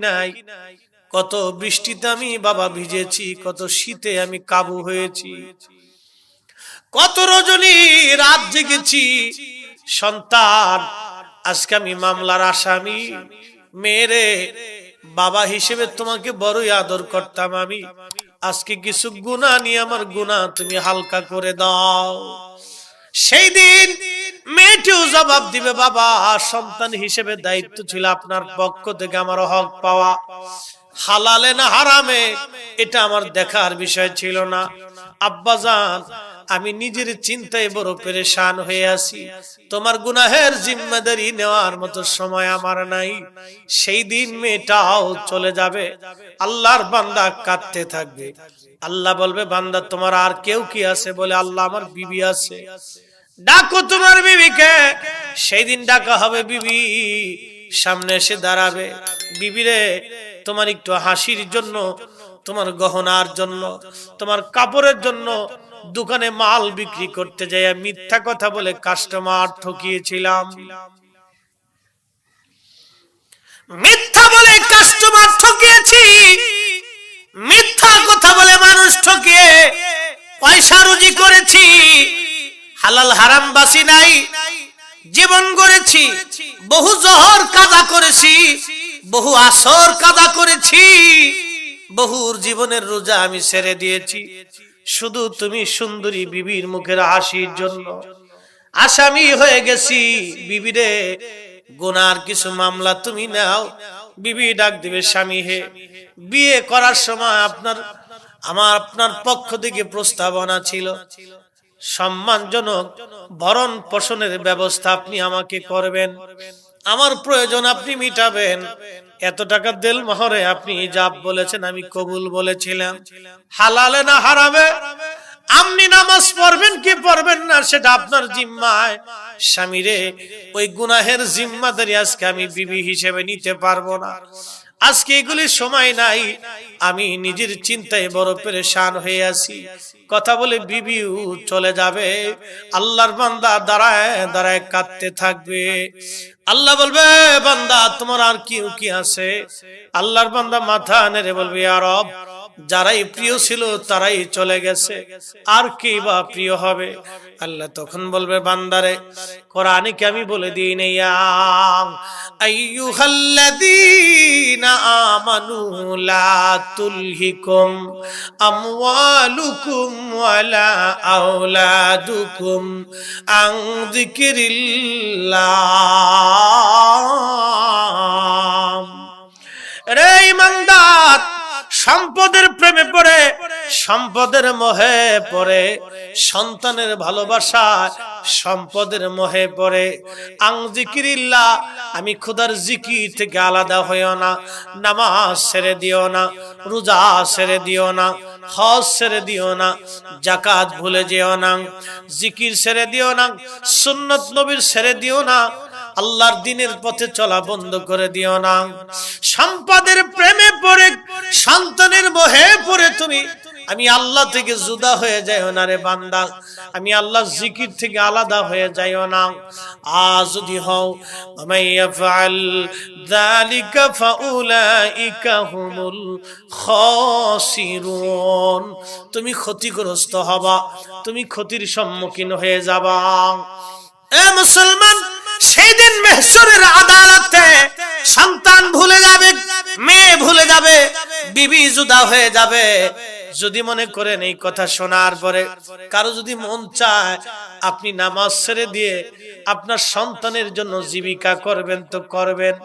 নাই, কত বৃষ্টিতে আমি বাবা ভিজেছি, কত শীতে আমি কাবু হয়েছি, কত রজনী রাত জেগেছি। সন্তান, আজকে আমি মামলার আসামি। মেরে বাবা হিসেবে তোমাকে বড়ই আদর করতাম আমি, আজকে কিছু গুনাহ নিয়ে আমার গুনাহ তুমি হালকা করে দাও। সেই দিন মেয়েটিও জবাব দিবে, বাবা সন্তান হিসেবে দায়িত্ব ছিল আপনার পক্ষ থেকে আমার হক পাওয়া, হালালে না হারামে এটা আমার দেখার বিষয় ছিল না। আব্বাজান, আমি নিজের চিন্তায় বড় পেরেশান হয়ে আছি, তোমার গুনাহের জিম্মাদারি নেওয়ার মতো সময় আমার নাই। সেই দিন মেয়েটাও চলে যাবে, আল্লাহর বান্দা কাঁদতে থাকবে। আল্লাহ বলবে, বান্দা তোমার আর কেউ কি আছে? বলে, আল্লাহ আমার বিবি আছে। ডাকো তোমার বিবিকে। সেই দিন ডাকা হবে, বিবি সামনে এসে দাঁড়াবে। বিবি রে, তোমার একটু হাসির জন্য, তোমার গহনার জন্য, তোমার কাপড়ের জন্য দোকানে মাল বিক্রি করতে যাই মিথ্যা কথা বলে কাস্টমার ঠকিয়েছিলাম, মিথ্যা বলে কাস্টমার ঠকিয়েছি, মিথ্যা কথা বলে মানুষ ঠকিয়ে পয়সা রুজি করেছি, হালাল হারাম বাসি নাই, জীবন গড়েছি, বহু জহর কাদা করেছি, বহু আসর কাদা করেছি, বহুর জীবনের রোজা আমি ছেড়ে দিয়েছি, শুধু তুমি সুন্দরী বিবির মুখের হাসির জন্য আসামি হয়ে গেছি। বিবি রে, গুনার কিছু মামলা তুমি নাও। বিবি ডাক দিবে, স্বামী হে, বিয়ে করার সময় আপনার পক্ষ থেকে প্রস্তাবনা ছিল, সম্মানজনক ভরণ পোষণের ব্যবস্থা আপনি আমাকে করবেন, আমার প্রয়োজন আপনি মিটাবেন, এত টাকা দেল মহরে আপনি ইজাব বলেছেন, আমি কবুল বলেছিলাম। হালালে না হারামে আপনি নামাজ পড়বেন কি পড়বেন না সেটা আপনার জিম্মায়। স্বামী রে, ওই গুনাহের জিম্মাদারি আজকে আমি বিবি হিসেবে নিতে পারবো না, আজকে এগুলির সময় নাই, আমি নিজের চিন্তায় বড় পেরেশান হয়ে আছি। কথা বলে বিবিও চলে যাবে। আল্লাহর বান্দা দাঁড়ায় দাঁড়ায় কাঁদতে থাকবে। আল্লাহ বলবে, বান্দা তোমার আর কি আছে? আল্লাহর বান্দা মাথা নেড়ে বলবে, ইয়া রব, যারাই প্রিয় ছিল তারাই চলে গেছে, আর কি বা প্রিয় হবে? আল্লাহ তখন বলবে, বান্দারে, কোরআনে কি আমি বলে দিই না, আইয়ুহাল্লাযীনা আমানু লা তুলহিকুম আমওয়ালুকুম ওয়ালা আওলাদুকুম আন যিকরিল্লাহ। রে ইমানদার, সম্পদের প্রেমে পড়ে, সম্পদের মোহে পড়ে, সন্তানের ভালোবাসা সম্পদের মোহে পড়ে, আং যিকরিল্লাহ, আমি খোদার জিকির থেকে আলাদা হইও না। নামাজ ছেড়ে দিও না, রোজা ছেড়ে দিও না, হজ ছেড়ে দিও না, যাকাত ভুলে যেও না, জিকির ছেড়ে দিও না, সুন্নত নবীর ছেড়ে দিও না, আল্লাহর দ্বীনের পথে চলা বন্ধ করে দিও না। সম্পদের প্রেমে পড়ে, সন্তানের মোহে পড়ে তুমি আমি আল্লাহ থেকে জুদা হয়ে যাইও না রে বান্দা, আমি আল্লাহর জিকির থেকে আলাদা হয়ে যাইও না। আজ যদি হও, মাইয়াফআল যালিকা ফাউলাইকা হুমুল খাসিরুন, তুমি ক্ষতিগ্রস্ত হবা, তুমি ক্ষতির সম্মুখীন হয়ে যাবা। এ মুসলমান, সেই দিন মাহশরের আদালতে সন্তান ভুলে যাবে, মেয়ে ভুলে যাবে, বিবি জুদা হয়ে যাবে। যদি মনে করেন এই কথা শোনার পরে কারো যদি মন চায় আপনি নামাজ ছেড়ে দিয়ে আপনার সন্তানের জন্য জীবিকা করবেন তো করবেন,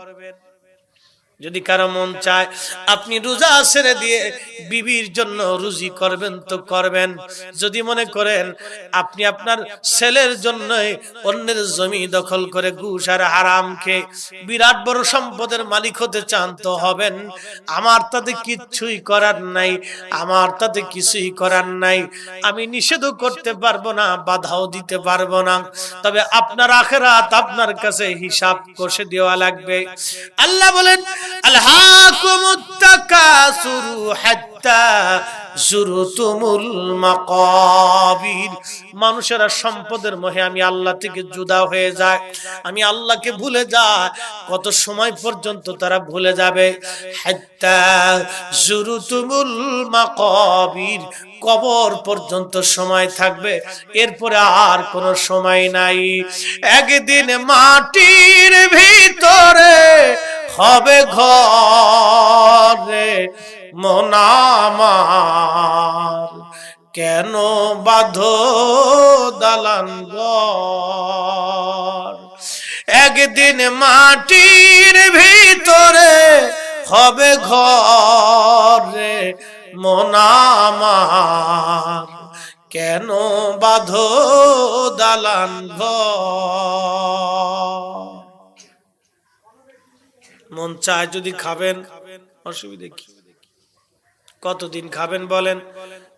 যদি কারো মন চায় আপনি রোজা ছেড়ে দিয়ে বিবির জন্য রুজি করবেন তো করবেন, যদি মনে করেন আপনি আপনার ছেলের জন্য অন্যের জমি দখল করে ঘুষ আর হারাম খেয়ে বিরাট বড় সম্পদের মালিক হতে চান তো হবেন। আমার তাতে কিচ্ছুই করার নাই, আমার তাতে কিছুই করার নাই, আমি নিষেধও করতে পারবো না, বাধাও দিতে পারবো না, তবে আপনার আখিরাত আপনার কাছে হিসাব কষে দেওয়া লাগবে। আল্লাহ বলেন, আলহাকুমুত তাকাসুরু হাত্তা হাত্তা জুরতুমুল মাকাবির। মানুষেরা সম্পদের মোহে আমি আল্লাহ থেকে জুদা হয়ে যায়, আমি আল্লাহকে ভুলে যায়। কত সময় পর্যন্ত তারা ভুলে যাবে? হাত্তা জুরতুমুল মাকাবির, কবর পর্যন্ত সময় থাকবে, এরপরে আর কোনো সময় নাই। একদিন মাটির ভিতরে হবে ঘরে মন আমার, কেন বাঁধো দালান ঘর। একদিন মাটির ভিতরে হবে ঘরে মন আমার, কেন বাঁধো দালান ঘর। মন চায় যদি খাবেন, অসুবিধা কি? কতদিন খাবেন বলেন?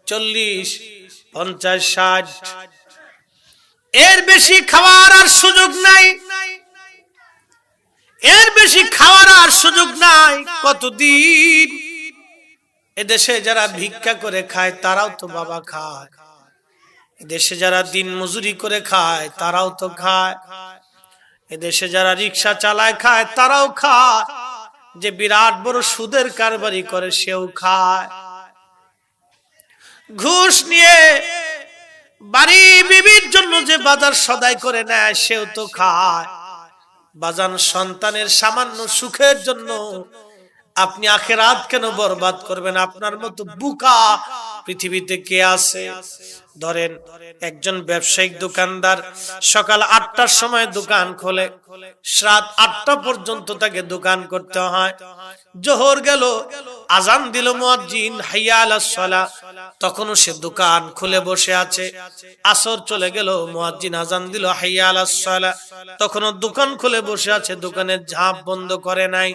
40, 50, 60, এর বেশি খাওয়ার আর সুযোগ নাই, এর বেশি খাওয়ার আর সুযোগ নাই। কতদিন? এদেশে যারা ভিক্ষা করে খায় তারাও তো বাবা খায়, এদেশে যারা দিন মজুরি করে খায় তারাও তো খায়, এদেশে যারা রিক্সা চালায় খায় তারাও খায়, যে বিরাট বড় সুদের কারবারি করে সেও খায়, ঘুষ নিয়ে বাড়ি বিবির জন্য যে বাজার সদাই করে নেয় সেও তো খায়। বাজান, সন্তানের সামান্য সুখের জন্য আপনি আখিরাত কেন বরবাদ করবেন? আপনার মতো বোকা পৃথিবীতে কে আছে? ধরেন একজন ব্যবসায়িক দোকানদার সকাল 8টার সময় দোকান খোলে, রাত 8টা পর্যন্ত তাকে দোকান করতে হয়। জোহর গেল, আজান দিল মুয়াজ্জিন হাইয়া আলাস সালাহ, তখনও সে দোকান খুলে বসে আছে। আসর চলে গেল, মুয়াজ্জিন আজান দিল হাইয়া আলাস সালাহ, তখনও দোকান খুলে বসে আছে, দোকানের ঝাঁপ বন্ধ করে নাই।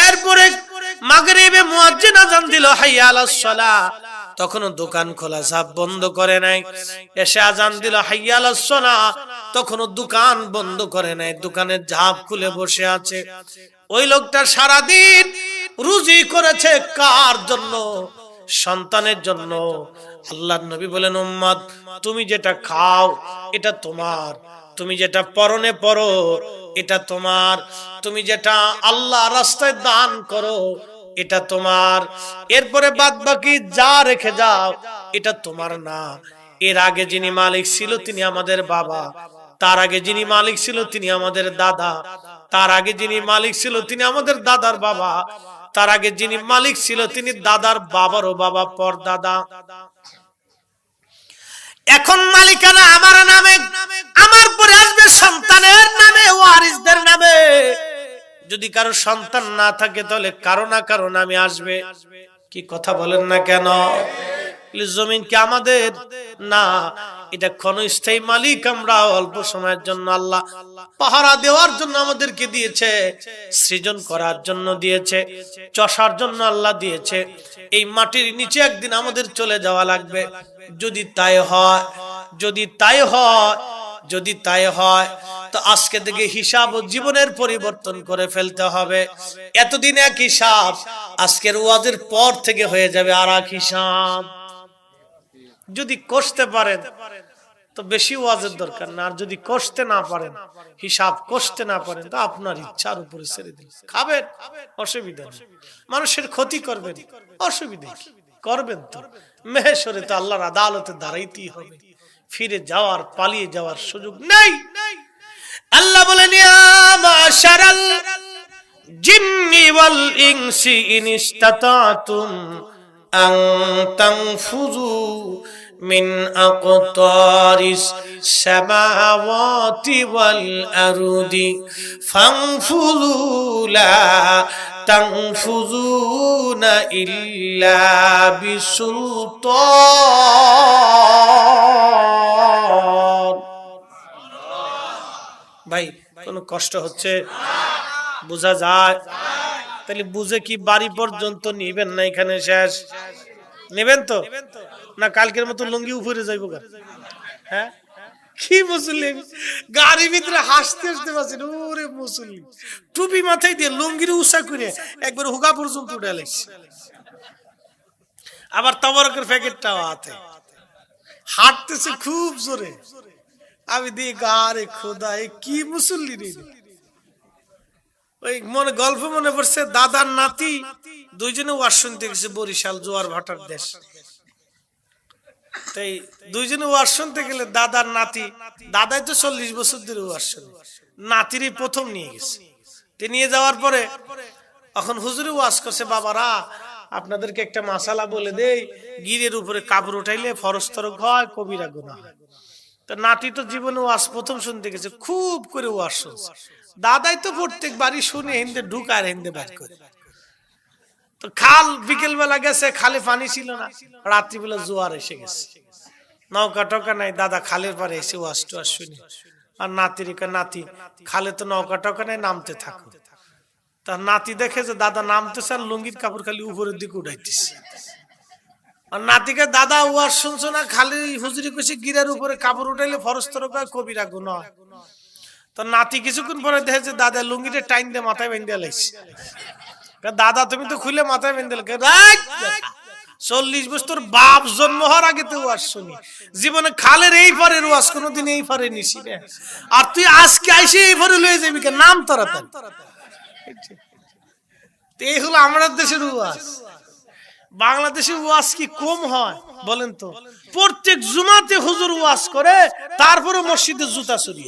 এরপরে মাগরিবে মুয়াজ্জিন আজান দিল হাইয়া আলাস সালাহ, তখনও দোকান খোলা, ঝাঁপ বন্ধ করে নাই। এসে আজান দিল হাইয়া আলাস সালাহ, তখনও দোকান বন্ধ করে নাই, দোকানের ঝাঁপ খুলে বসে আছে। ওই লোকটা সারাদিন রুজি করেছে কার জন্য? সন্তানের জন্য। আল্লাহর নবী বলেন, উম্মত, তুমি যেটা খাও এটা তোমার, তুমি যেটা পরনে পরো এটা তোমার, তুমি যেটা আল্লাহ রাস্তায় দান করো এটা তোমার, এরপরে বাদ বাকি যা রেখে যাও এটা তোমার না। এর আগে যিনি মালিক ছিল তিনি আমাদের বাবা, তার আগে যিনি মালিক ছিল তিনি আমাদের দাদা, তার আগে যিনি মালিক ছিল তিনি আমাদের দাদার বাবা, তার আগে যিনি মালিক ছিল তিনি দাদার বাবারও বাবা, পর দাদা। এখন মালিকানা আমার নামে, আমার পরে আসবে সন্তানের নামে, ওয়ারিসদের নামে। যদি কারো সন্তান না থাকে তাহলে কারো না কারো নামে আসবে। কি কথা বলেন না কেন? জমিন কি আমাদের না? এটা ক্ষণস্থায়ী মালিক আমরা, অল্প সময়ের জন্য আল্লাহ পাহারা দেওয়ার জন্য আমাদেরকে দিয়েছে, সৃজন করার জন্য দিয়েছে, চষার জন্য আল্লাহ দিয়েছে। এই মাটির নিচে একদিন আমাদের চলে যাওয়া লাগবে। যদি তাই হয়, যদি তাই হয়, যদি তাই হয়, তো আজকে থেকে হিসাব ও জীবনের পরিবর্তন করে ফেলতে হবে। এতদিন এক হিসাব, আজকের ওয়াজের পর থেকে হয়ে যাবে আর এক হিসাব। যদি কষতে পারেন তো বেশি ওয়াজের দরকার না, আর যদি কষতে না পারেন, হিসাব কষতে না পারেন, তো আপনার ইচ্ছার উপরে ছেড়ে দিন। খাবেন, অসুবিধা নেই। মানুষের ক্ষতি করবেন, অসুবিধা করবেন তো। মেহেশরে তো আল্লাহর আদালতে দাঁড়াইতেই হবে, ফিরে যাওয়ার, পালিয়ে যাওয়ার সুযোগ নেই। আল্লাহ বলেন, ইয়া মাশারাল জিন্নি ওয়াল ইনসি ইন ইসতাতাতুম আন তানফুযু মিন আকতারিস সামাওয়াতি ওয়াল আরদি ফানফুযু লা তানফুযুনা ইল্লা বিসুলতান। ভাই, কোনো কষ্ট হচ্ছে? বোঝা যায়? তাহলে বুঝে কি বাড়ি পর্যন্ত নিবেন না, এখানে শেষ? নেবেন তো না? কালকের মতো লুঙ্গি উপরে যাইবো? হ্যাঁ, কি মুসল্লি গাড়ির ভিতরে হাসতে হাসতে পাচ্ছেন। ওরে মুসল্লি টুপি মাথায় দিয়ে লুঙ্গির উষা করে একবার হুগা পর্যন্ত উঠে লাগছে। আবার তবরকের প্যাকেটটাও হাতে, হাঁটতেছে খুব জোরে। আমি দিয়ে গারে খোদা, কি মুসল্লি রে। ওই মনে গল্প মনে পড়ছে, দাদার নাতি দুইজনে ওয়াজ শুনতে গেছে বরিশাল, জোয়ার ভাটার দেশ। তাই দুইজনে ওয়াজ শুনতে গেলে দাদার নাতি, দাদাই তো 40 বছর ধরে ওয়াজ শুনে, নাতিরই প্রথম নিয়ে গেছে। নিয়ে যাওয়ার পরে এখন হুজুরে ওয়াজ করছে, বাবারা আপনাদেরকে একটা মাসালা বলে দেই, গিরের উপরে কাপড় উঠাইলে ফরজ তরক হয়, কবিরা গুনাহ হয়। তো নাতি তো জীবনে ওয়াজ প্রথম শুনতে গেছে, খুব করে ওয়াজ শুনছে। দাদাই তো প্রত্যেক বাড়ি শুনে হিন্দে ঢুকার হিন্দে বাইর করে। তো খাল বিকেল বেলা গেছে, খালে পানি ছিল না, রাত্রিবেলা জোয়ার এসে গেছে, নৌকা টকা নাই। দাদা খালের পারে এসে ওয়াজ টোয়াজ শুনে, আর নাতির নাতি খালে তো নৌকা টকা নাই, নামতে থাকো। তার নাতি দেখে যে দাদা নামতেছে আর লুঙ্গির কাপড় খালি উপরের দিকে উঠাইতেছে। আর নাতিকে, দাদা ওয়াজ শুনছো না, খালি হুজুরি কইছে গিরার উপরে কাপড় উঠাইলে ফরজ তরক হয়, কবিরা গুনাহ হয়। তো নাতি কিছুক্ষণ পরে দেখে যে দাদা লুঙ্গিটা টাইন দিয়ে মাথায় বেঁধে লাইছে। দাদা তুমি তো খুলে মাথায় বেঁধে, 40 বছর বাপ জন্ম হওয়ার আগে তো ওয়াজ শুনি, জীবনে খালের এই পারের ওয়াজ কোনোদিন এই পারে নিছি না। আর তুই আজকে আইসে এই পারে লয়ে যাবি কে, নাম তাড়াতাড়ি। এই হলো আমাদের দেশের ওয়াজ। বাংলাদেশের ওয়াজ কি কম হয় বলেন তো? প্রত্যেক জুমাতে হুজুর ওয়াজ করে, তারপরে মসজিদে জুতা চুরি।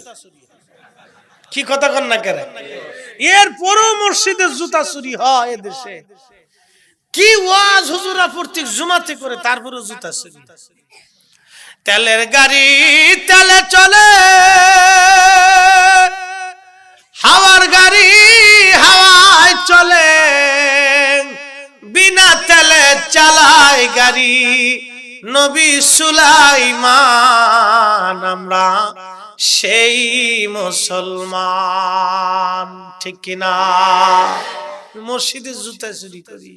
কি কথা কন না কেন? এরপরও মসজিদে জুতা চুরি হয় এদেশে। কি ওয়াজ হুজুরা প্রত্যেক জুমাতে করে, তারপরে জুতা চুরি। তেলের গাড়ি তেলে চলে, হাওয়ার গাড়ি হাওয়ায় চলে, বিনা তেলে চালায় গাড়ি নবী সুলাইমান, আমরা সেই মুসলমান। ঠিক কিনা? মসজিদে জুতা চুরি করি,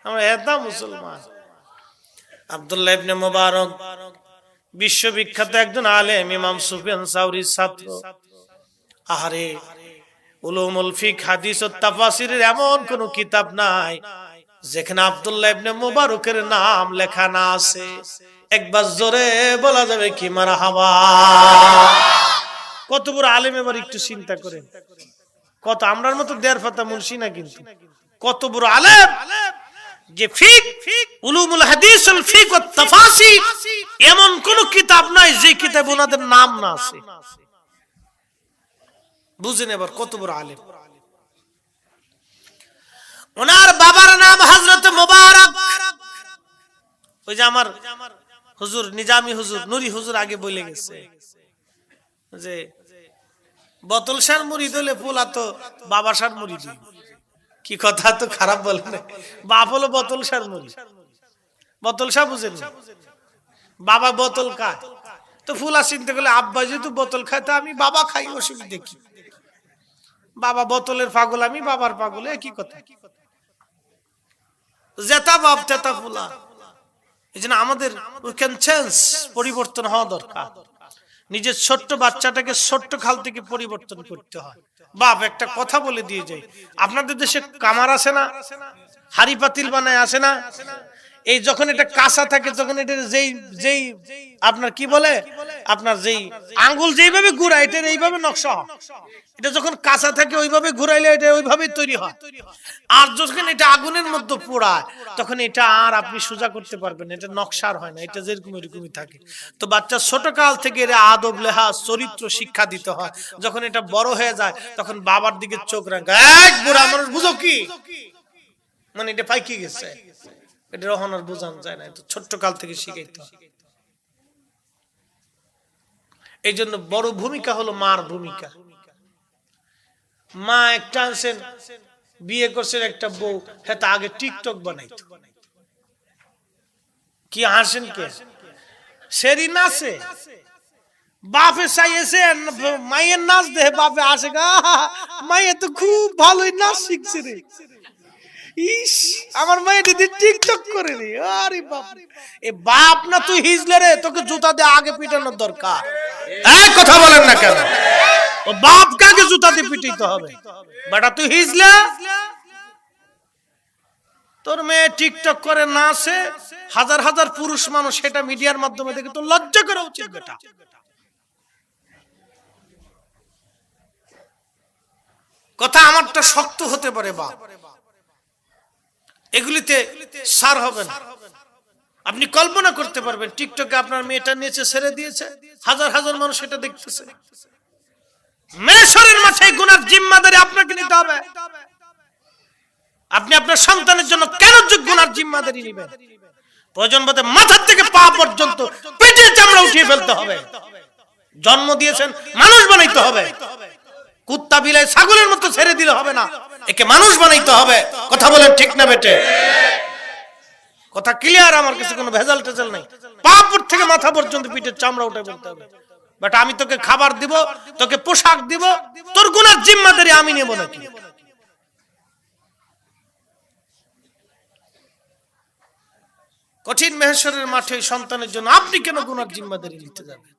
আমরা এটা মুসলমান। আব্দুল্লাহ ইবনে মুবারক বিশ্ববিখ্যাত একজন আলেম, ইমাম সুফিয়ান সাউরির ছাত্র। আহারে, উলুমুল ফিকহ, হাদিস ও তাফসীরের এমন কোন কিতাব নাই যেখানে আব্দুল্লাহ ইবনে মুবারকের নাম লেখা না আছে। একবার জোরে বলা যাবে কি মারহাবা। কত বড় আলেম, এবার একটু চিন্তা করেন। কত আমরার মতো দেড় পাতা মুন্সি না, কিন্তু কত বড় আলেম যে ফিকহ, উলুমুল হাদিস ওয়াল ফিকহ ওয়াত তাফসীর, এমন কোন কিতাব নাই যে কিতাবে ওনাদের নাম না আছে। বুঝেন এবার কত বড় আলেম। ওনার বাবার নাম হযরত মুবারক। ওই যে আমার হুজুর নিজামী হুজুর, নুরি হুজুর আগে বলে গেছে যে বোতল শার মুরিদ হলে পোলা তো বাবা শার মুরিদ। কি কথা তো খারাপ বলেন, বাপ হলো বোতল শার মুরিদ। বোতল শাহ বুঝেন, বাবা বোতল খায়, তো ফুলা চিনতে গেলে আব্বা যেহেতু বোতল খায়, তো আমি বাবা খাই, অসুবিধা কি? বাবা বোতলের পাগল, আমি বাবার পাগল, একই কথা। জেতা বাপ তেতা ফুলা। এই জন্য আমাদের পরিবর্তন হওয়া দরকার। নিজের ছোট্ট বাচ্চাটাকে ছোট্ট খাল থেকে পরিবর্তন করতে হয়। বাপ একটা কথা বলে দিয়ে যায়, আপনাদের দেশে কামার আছে না, হাড়ি পাতিল বানায় আসে না, এই যখন এটা কাঁচা থাকে, যখন এটা যেই যেই আপনার কি বলে, আপনার যেই আঙ্গুল যেইভাবে ঘুরায়, এটার এইভাবে নকশা হয়। এটা যখন কাঁচা থাকে ওইভাবে ঘুরাইলে এটা ওইভাবেই তৈরি হয়। আর যখন এটা আগুনের মধ্যে পোড়ায়, তখন এটা আর আপনি সোজা করতে পারবেন, এটা নকশার হয় না, এটা যেরকম এরকমই থাকে। তো বাচ্চা ছোট কাল থেকে এর আদব লেহাজ চরিত্র শিক্ষা দিতে হয়। যখন এটা বড় হয়ে যায়, তখন বাবার দিকে চোখ রাখা, এক বুড়া মানুষ বুঝো কি, মানে এটা পাইকি গেছে, এটা রহন আর বোঝানো যায় না, ছোট্ট কাল থেকে শিখাইতে হয়। এই জন্য বড় ভূমিকা হলো মার ভূমিকা। মা একটা আনছেন, বিয়ে করছেন একটা বউ, হ্যাঁ তা আগে টিকটক বানাইতো। কি হাসেন কে? সেরি নাচে, বাপে চাইছে মায়ের নাচ দেখে বাপে আসে, গা মায়ে তো খুব ভালোই নাচ শিখছে রে, ইস আমার মায়ে দিদি টিকটক করে রে। আরে বাপ, এ বাপ না তুই হিজলে রে, তোকে জুতা দিয়ে আগে পিটানোর দরকার। এই কথা বলেন না কেন? ও বাপ কাকে জুতা দিয়ে পিটাইতে হবে? বেটা তুই হিজলে, তোর মেয়ে টিকটক করে নাচে, হাজার হাজার পুরুষ মানুষ সেটা মিডিয়ার মাধ্যমে দেখে, তো লজ্জা করা উচিত বেটা। কথা আমারটা শক্ত হতে পারে বা এগুলিতে সার হবে না। আপনি কল্পনা করতে পারবেন টিকটকে আপনার মেয়েটা নিচে ছেড়ে দিয়েছে, হাজার হাজার মানুষ সেটা দেখতেছে। মেশরের মাঠে গুনার জিম্মাদারি আপনাকে নিতে হবে। আপনি আপনার সন্তানের জন্য কেন গুনার জিম্মাদারি নেবেন? প্রয়োজন বোধে মাথার থেকে পা পর্যন্ত পেটের চামড়া উঠিয়ে ফেলতে হবে। জন্ম দিয়েছেন, মানুষ বানাইতে হবে। কুত্তা বিলাই ছাগলের মতো ছেড়ে দিলে হবে না, একে মানুষ বানাইতে হবে। কথা বলেন ঠিক না বেটে? কথা ক্লিয়ার? আমার কাছে কোনো ভেজাল টেজাল নাই। পা থেকে মাথা পর্যন্ত পিঠের চামড়া উঠে ফেলতে হবে। বাট আমি তোকে খাবার দিব, তোকে পোশাক দিব, তোর গুনার জিম্মাদারি আমি নেব নাকি? কঠিন মেহশরের মাঠে সন্তানের জন্য আপনি কেন গুনার জিম্মাদারি নিতে যাবেন?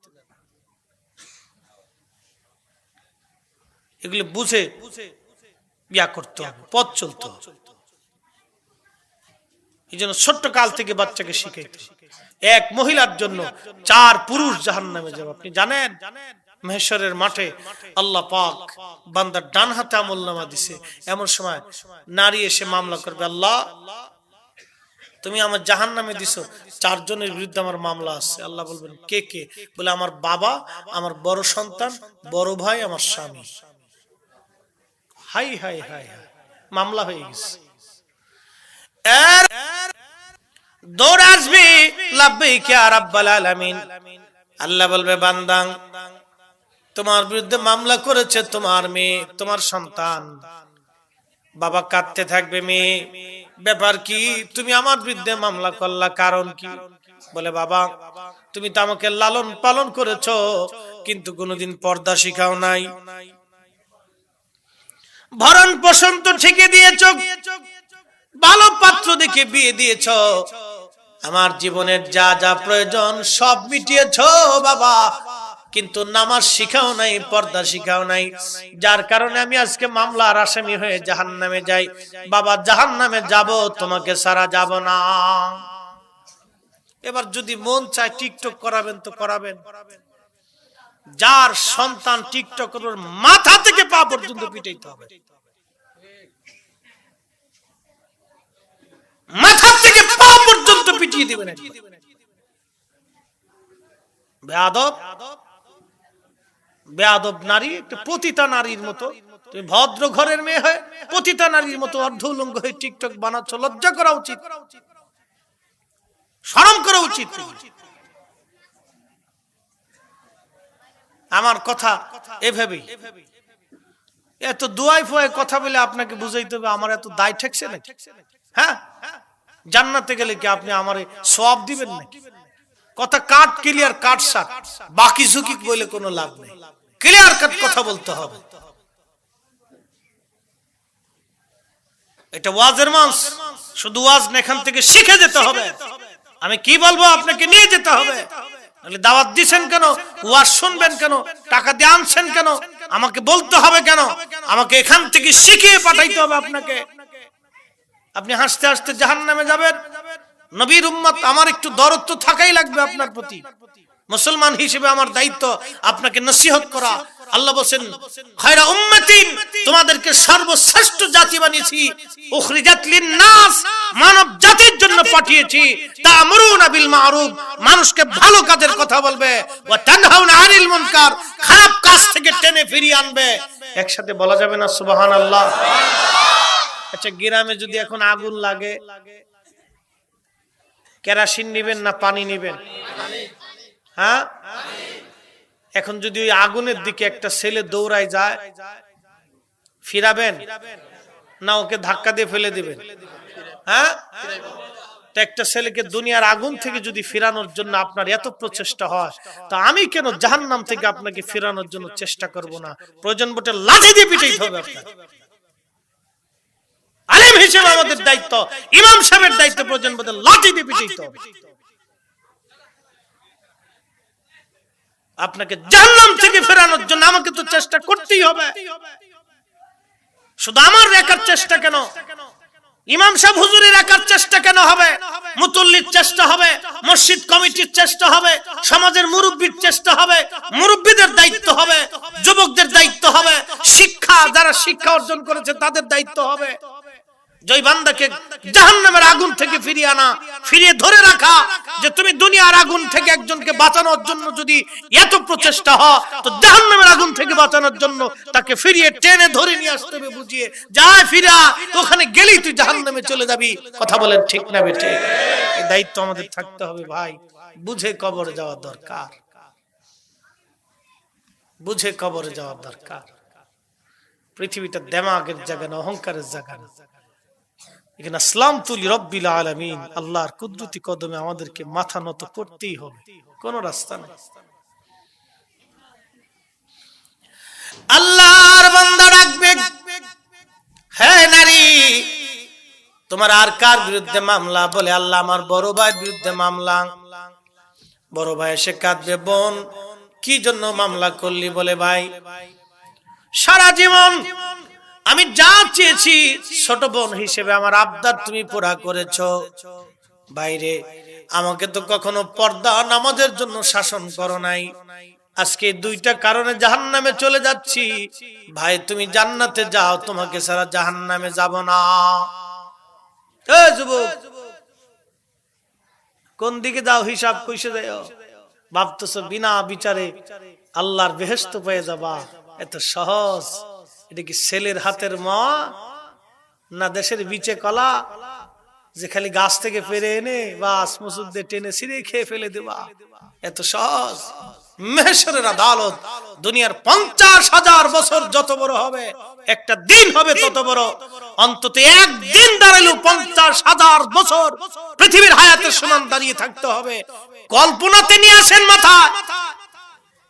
এগুলো বুঝে বিয়া করতে হবে, পথ চলতে হবে। এই জন্য ছোট্ট কাল থেকে বাচ্চাকে শিখাইতে, এক মহিলার জন্য 4 পুরুষ জাহান্নামে যাবে। আপনি জানেন মেহশরের মাঠে আল্লাহ পাক বান্দার ডান হাতে আমলনামা দিছে। এমন সময় নারী এসে মামলা করবে, আল্লাহ তুমি আমার জাহান্নামে দিছো, 4 জনের বিরুদ্ধে আমার মামলা আছে। আল্লাহ বলবেন কে কে? বলে আমার বাবা, আমার বড় সন্তান, বড় ভাই, আমার স্বামী। হাই হাই হাই হাই, মামলা হয়ে গেছে। দৌড় আসবি, লাব্বাইক ইয়া রাব্বাল আলামিন। আল্লাহ বলবে বান্দা, তোমার বিরুদ্ধে মামলা করেছে তোমার মেয়ে, তোমার সন্তান। বাবা কাঁদতে থাকবে, মেয়ে ব্যাপার কি? তুমি আমার বিরুদ্ধে মামলা করলা, কারণ কি? বলে বাবা তুমি তো আমাকে লালন পালন করেছো, কিন্তু কোনোদিন পর্দা শিখাও নাই। ভরণ পোষণ তো ঠিকই দিয়েছো, ভালো পাত্র দেখে বিয়ে দিয়েছ, আমার জীবনের যা যা প্রয়োজন সব মিটিয়েছো বাবা, কিন্তু নামাজ শিখাও নাই, পর্দা শিখাও নাই, যার কারণে আমি আজকে মামলার আসামি হয়ে জাহান্নামে যাই। বাবা জাহান্নামে যাব, তোমাকে সারা যাব না। এবার যদি মন চায় টিকটক করাবেন তো করাবেন। যার সন্তান টিকটক করবে, মাথা থেকে পা পর্যন্ত পিটাইতে হবে। মাথা থেকে পা পর্যন্ত পিটিয়ে দিবেন। বেয়াদব বেয়াদব নারী, একটা পতিতা নারীর মতো। তুমি ভদ্র ঘরের মেয়ে হয়ে পতিতা নারীর মতো অর্ধ উলঙ্গ হয়ে টিকটক বানাচ্ছ। লজ্জা করা উচিত, শরম করা উচিত। আমার কথা এভাবেই, এত দুয়াই ফুয়াই কথা বলে আপনাকে বুঝাইতে হবে আমার এত দায় ঠেকছে নাকি? হ্যাঁ, জান্নাতে গেলে কি আপনি আমারে সওয়াব দিবেন নাকি? কথা কাট ক্লিয়ার, কাট শাট, বাকি ঝুঁকি বলে কোনো লাভ নেই। ক্লিয়ার কাট কথা বলতে হবে। এটা ওয়াজের মঞ্চ, শুধু ওয়াজ না, এখান থেকে শিখে যেতে হবে। আমি কি বলবো আপনাকে নিয়ে যেতে হবে। দাওয়াত দিছেন কেন? ওয়াজ শুনবেন কেন? টাকা দিয়ে আনছেন কেন? আমাকে বলতে হবে কেন? আমাকে এখান থেকে শিখিয়ে পাঠাইতে হবে আপনাকে। আপনি হাসতে হাসতে জাহান্নামে যাবেন। নবীর উম্মত, আমার একটু দরদ তো থাকাই লাগবে আপনার প্রতি। মুসলমান হিসেবে আমার দায়িত্ব আপনাকে নসিহত করা। আল্লাহ বলেন খায়রা উম্মাতিন, তোমাদেরকে সর্বশ্রেষ্ঠ জাতি বানিয়েছি। উখরিজাত লিন-নাস, মানব জাতির জন্য পাঠিয়েছি। তা'মুরুনা বিল মা'রুফ, মানুষকে ভালো কাজের কথা বলবে। ওয়া তানহাউনা আনিল মুনকার, খারাপ কাজ থেকে টেনে ফিরিয়ে আনবে। একসাথে বলা যাবে না সুবহানাল্লাহ? আচ্ছা, গ্রামে যদি এখন আগুন লাগে, কেরোসিন নেবেন না পানি নেবেন? হ্যাঁ, এখন যদি ওই আগুনের দিকে একটা ছেলে দৌড়ায় যায়, ফিরাবেন না ওকে ধাক্কা দিয়ে ফেলে দিবেন? হ্যাঁ, তো একটা ছেলেকে দুনিয়ার আগুন থেকে যদি ফিরানোর জন্য আপনার এত প্রচেষ্টা হয়, তা আমি কেন জাহান্নাম থেকে আপনাকে ফিরানোর জন্য চেষ্টা করব না? প্রয়োজন বটে লাঠি দিয়ে পিটাইতে হবে আপনাকে। আলেম হিসেবে আমাদের দায়িত্ব, ইমাম সাহেবের দায়িত্ব, প্রয়োজন বটে লাঠি দিয়ে পিটাইতে হবে। আপনাকে জাহান্নাম থেকে ফেরানোর জন্য আমাকে তো চেষ্টা করতেই হবে। শুধু আমার একার চেষ্টা কেন, ইমাম সাহেব হুজুরি রাখার চেষ্টা কেন হবে? মুতল্লির চেষ্টা হবে, মসজিদ কমিটির চেষ্টা হবে, সমাজের মুরব্বির চেষ্টা হবে, মুরব্বিদের দায়িত্ব হবে, যুবকদের দায়িত্ব হবে, শিক্ষা যারা শিক্ষা অর্জন করেছে তাদের দায়িত্ব হবে। জয় বান্দাকে জাহান্নামের আগুন থেকে ফিরিয়ে আনা, ফিরিয়ে ধরে রাখা। যে তুমি দুনিয়ার আগুন থেকে একজনকে বাঁচানোর জন্য যদি এত প্রচেষ্টা হয়, তো জাহান্নামের আগুন থেকে বাঁচানোর জন্য তাকে ফিরিয়ে টেনে ধরে নিয়ে আসতে হবে, বুঝিয়ে যায় ফিরা, ওখানে গেলেই তুই জাহান্নামে চলে যাবি। কথা বলেন ঠিক না বেঠে? এই দায়িত্ব আমাদের থাকতে হবে ভাই। বুঝে কবরে যাওয়ার দরকার, বুঝে কবরে যাওয়ার দরকার। পৃথিবীটা দেমাগের জায়গা না, অহংকারের জায়গা না। এখানে আসলাম তুলি রব্বিল আলামিন, আল্লাহর কুদরতি কদমে আমাদেরকে মাথা নত করতেই হবে, কোন রাস্তা নেই। আল্লাহর বান্দা ডাকবে, হে নারী তোমার আর কার বিরুদ্ধে মামলা? বলে আল্লাহ আমার বড় ভাইয়ের বিরুদ্ধে মামলা। বড় ভাই এসে কাঁদবে, বোন কি জন্য মামলা করলি? বলে ভাই সারা জীবন আমি যা চেয়েছি ছোট বোন হিসেবে আমার আবদার তুমি পুরা করেছো। বাইরে আমাকে তো কখনো পর্দা নামাজের জন্য শাসন করো নাই। আজকে দুইটা কারণে জাহান্নামে চলে যাচ্ছি। ভাই তুমি জান্নাতে যাও, তোমাকে ছাড়া জাহান্নামে যাব না। এই যুবক কোন দিকে যাও? হিসাব কইসে যাও। ভাবতেছো বিনা বিচারে আল্লাহর বেহেশত পেয়ে যাবা? এত সহজ? এটা কি ছেলের হাতের মা না দেশের বিচে কলা যে খালি গাছ থেকে পেরে এনে বাস মুসুক দিয়ে টেনে ছিঁড়ে খেয়ে ফেলে দেবা? এত সহজ? মেহেশরের আদালত দুনিয়ার 50,000 বছর যত বড় হবে, একটা দিন হবে তত বড়। অন্তত একদিন দাঁড়ালেও 50,000 বছর পৃথিবীর হায়াতের সমান দাঁড়িয়ে থাকতে হবে। কল্পনাতে নিয়ে আসেন মাথায়,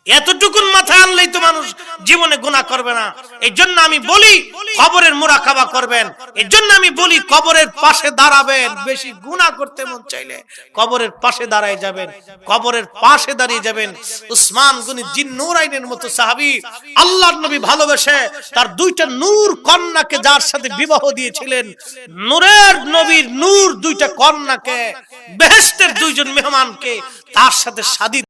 এতটুকুন মাথায় আনলেই তো মানুষ জীবনে গুনাহ করবে না। এই জন্য আমি বলি কবরের মুরাকাবা করবেন। এই জন্য আমি বলি কবরের পাশে দাঁড়াবেন। বেশি গুনাহ করতে মন চাইলে কবরের পাশে দাঁড়ায় যাবেন, কবরের পাশে দাঁড়িয়ে যাবেন। উসমান গনি জিন্নুরাইনের মতো সাহাবী আল্লাহর নবী ভালোবেসে তার দুইটা নূর কন্যাকে যার সাথে বিবাহ দিয়েছিলেন, নূরের নবীর নূর দুইটা কন্যাকে, বেহেশতের দুইজন মেহমানকে তার সাথে শাদী